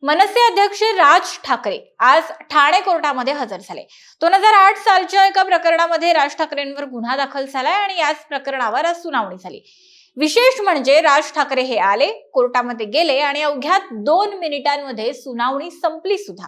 मनसे अध्यक्ष राज ठाकरे आज ठाणे कोर्टामध्ये हजर झाले। 2008 सालच्या एका प्रकरणामध्ये राज ठाकरेंवर गुन्हा दाखल झालाय आणि याच प्रकरणावर आज सुनावणी झाली। विशेष म्हणजे राज ठाकरे हे आले, कोर्टामध्ये गेले आणि अवघ्या 2 मिनिटांमध्ये सुनावणी संपली सुद्धा।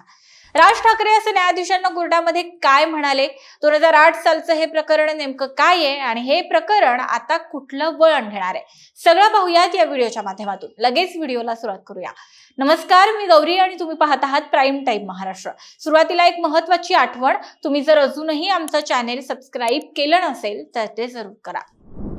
राज ठाकरे असे न्यायाधीशांना कोर्टामध्ये काय म्हणाले, 2008 सालचं हे प्रकरण नेमकं काय आहे आणि हे प्रकरण आता कुठलं वळण घेणार आहे, सगळं पाहूयात या व्हिडिओच्या माध्यमातून। लगेच व्हिडिओला सुरुवात करूया। नमस्कार, मी गौरी आणि तुम्ही पाहत आहात प्राइम टाइम महाराष्ट्र। सुरुवातीला एक महत्त्वाची आठवण, तुम्ही जर अजूनही आमचं चॅनेल सबस्क्राइब केलं नसेल तर ते जरूर करा।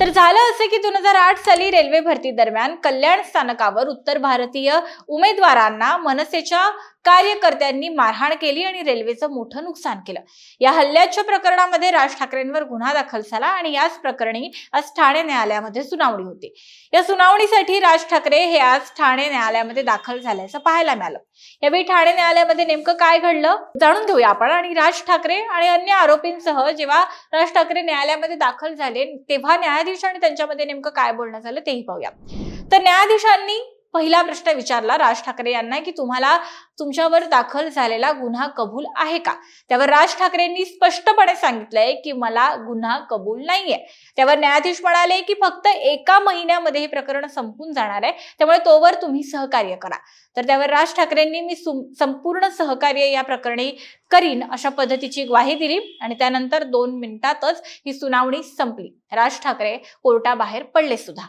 तर झालं असे की 2008 साली रेल्वे भरती दरम्यान कल्याण स्थानकावर उत्तर भारतीय उमेदवारांना मनसेच्या कार्यकर्त्यांनी मारहाण केली आणि रेल्वेचं मोठं नुकसान केलं। या हल्ल्याच्या प्रकरणामध्ये राज ठाकरेंवर गुन्हा दाखल झाला आणि याच प्रकरणी आज ठाणे न्यायालयामध्ये सुनावणी होती। या सुनावणीसाठी राज ठाकरे हे आज ठाणे न्यायालयामध्ये दाखल झाल्याचं पाहायला मिळालं। यावेळी ठाणे न्यायालयामध्ये नेमकं काय घडलं जाणून घेऊया आपण। आणि राज ठाकरे आणि अन्य आरोपींसह जेव्हा राज ठाकरे न्यायालयामध्ये दाखल झाले तेव्हा न्यायाधीश आणि त्यांच्यामध्ये नेमकं काय बोलणं झालं तेही पाहूया। तर न्यायाधीशांनी पहिला प्रश्न विचारला राज ठाकरे यांना की तुम्हाला तुमच्यावर दाखल झालेला गुन्हा कबूल आहे का? त्यावर राज ठाकरेंनी स्पष्टपणे सांगितलंय की मला गुन्हा कबूल नाहीये। त्यावर न्यायाधीश म्हणाले की फक्त 1 महिन्यामध्ये हे प्रकरण संपून जाणार आहे, त्यामुळे तोवर तुम्ही सहकार्य करा। तर त्यावर राज ठाकरेंनी मी संपूर्ण सहकार्य या प्रकरणी करीन अशा पद्धतीची ग्वाही दिली आणि त्यानंतर 2 मिनिटातच ही सुनावणी संपली। राज ठाकरे कोर्टाबाहेर पडले सुद्धा।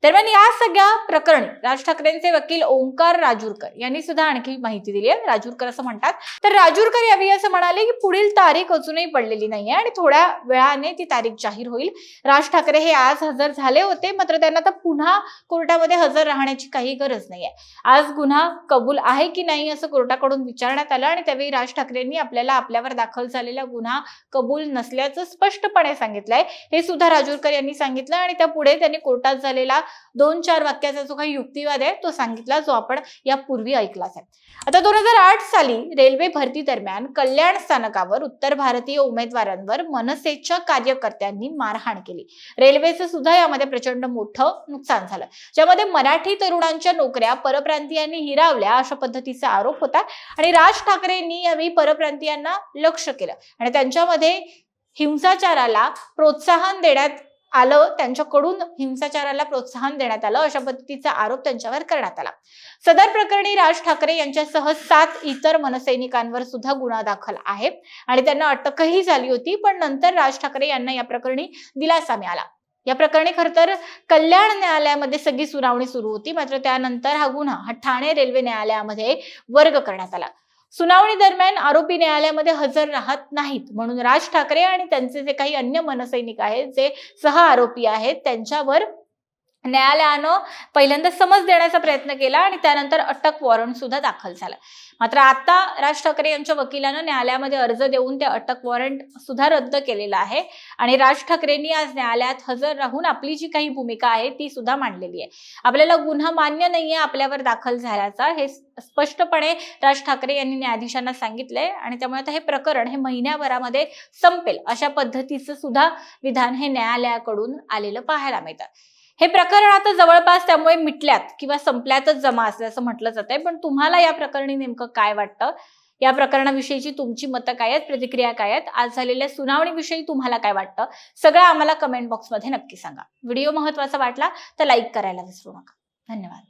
दरम्यान या सगळ्या प्रकरणी राज ठाकरेंचे वकील ओंकार राजूरकर यांनी सुद्धा आणखी माहिती दिली आहे। राजूरकर असं म्हणतात, तर राजूरकर यावेळी असं म्हणाले की पुढील तारीख अजूनही पडलेली नाहीये आणि थोड्या वेळाने ती तारीख जाहीर होईल। राज ठाकरे हे आज हजर झाले होते, मात्र त्यांना आता पुन्हा कोर्टामध्ये हजर राहण्याची काही गरज नाहीये। आज गुन्हा कबूल आहे की नाही असं कोर्टाकडून विचारण्यात आलं आणि त्यावेळी राज ठाकरेंनी आपल्यावर दाखल झालेला गुन्हा कबूल नसल्याचं स्पष्टपणे सांगितलंय। हे सुद्धा राजूरकर यांनी सांगितलं आणि त्यापुढे त्यांनी कोर्टात झालेला 2-4 वाक्याचा जो काही युक्तिवाद आहे तो सांगितला, जो आपण यापूर्वी ऐकलाच आहे। आता 2008 साली रेल्वे भरती दरम्यान कल्याण स्थानकावर उत्तर भारतीय उमेदवारांवर मनसेच्या कार्यकर्त्यांनी मारहाण केली। रेल्वेचं सुद्धा यामध्ये प्रचंड मोठं नुकसान झालं, ज्यामध्ये मराठी तरुणांच्या नोकऱ्या परप्रांतीयांनी हिरावल्या अशा पद्धतीचा आरोप होता आणि राज ठाकरेंनी यावेळी परप्रांतीयांना लक्ष्य केलं आणि त्यांच्यामध्ये हिंसाचाराला प्रोत्साहन देण्यात आलं, त्यांच्याकडून हिंसाचाराला प्रोत्साहन देण्यात आलं अशा पद्धतीचा आरोप त्यांच्यावर करण्यात आला। सदर प्रकरणी राज ठाकरे यांच्यासह 7 इतर मनसैनिकांवर सुद्धा गुन्हा दाखल आहे आणि त्यांना अटकही झाली होती, पण नंतर राज ठाकरे यांना या प्रकरणी दिलासा मिळाला। या प्रकरणी खरं तर कल्याण न्यायालयामध्ये सगळी सुनावणी सुरू होती, मात्र त्यानंतर हा गुन्हा ठाणे रेल्वे न्यायालयामध्ये वर्ग करण्यात आला। सुनावणी दरम्यान आरोपी न्यायालयामध्ये हजर राहत नाहीत म्हणून राज ठाकरे आणि त्यांचे जे काही अन्य मनसैनिक आहेत, जे सह आरोपी आहेत, त्यांच्यावर न्यायालयानं पहिल्यांदा समज देण्याचा प्रयत्न केला आणि त्यानंतर अटक वॉरंट सुद्धा दाखल झाला। मात्र आता राज ठाकरे यांच्या वकिलानं न्यायालयामध्ये अर्ज देऊन ते अटक वॉरंट सुद्धा रद्द केलेला आहे आणि राज ठाकरेंनी आज न्यायालयात हजर राहून आपली जी काही भूमिका आहे ती सुद्धा मांडलेली आहे। आपल्याला गुन्हा मान्य नाहीये आपल्यावर दाखल झाल्याचा, हे स्पष्टपणे राज ठाकरे यांनी न्यायाधीशांना सांगितलंय आणि त्यामुळे आता हे प्रकरण हे महिन्याभरामध्ये संपेल अशा पद्धतीचं सुद्धा विधान हे न्यायालयाकडून आलेलं पाहायला मिळतं। हे प्रकरण आता जवळपास त्यामुळे मिटल्यात किंवा संपल्यातच जमा असल्याचं म्हटलं जातंय, पण तुम्हाला या प्रकरणी नेमकं काय वाटतं? या प्रकरणाविषयीची तुमची मतं काय आहेत, प्रतिक्रिया काय आहेत? आज झालेल्या सुनावणीविषयी तुम्हाला काय वाटतं? सगळं आम्हाला कमेंट बॉक्समध्ये नक्की सांगा। व्हिडिओ महत्त्वाचा वाटला तर लाईक करायला विसरू नका। धन्यवाद।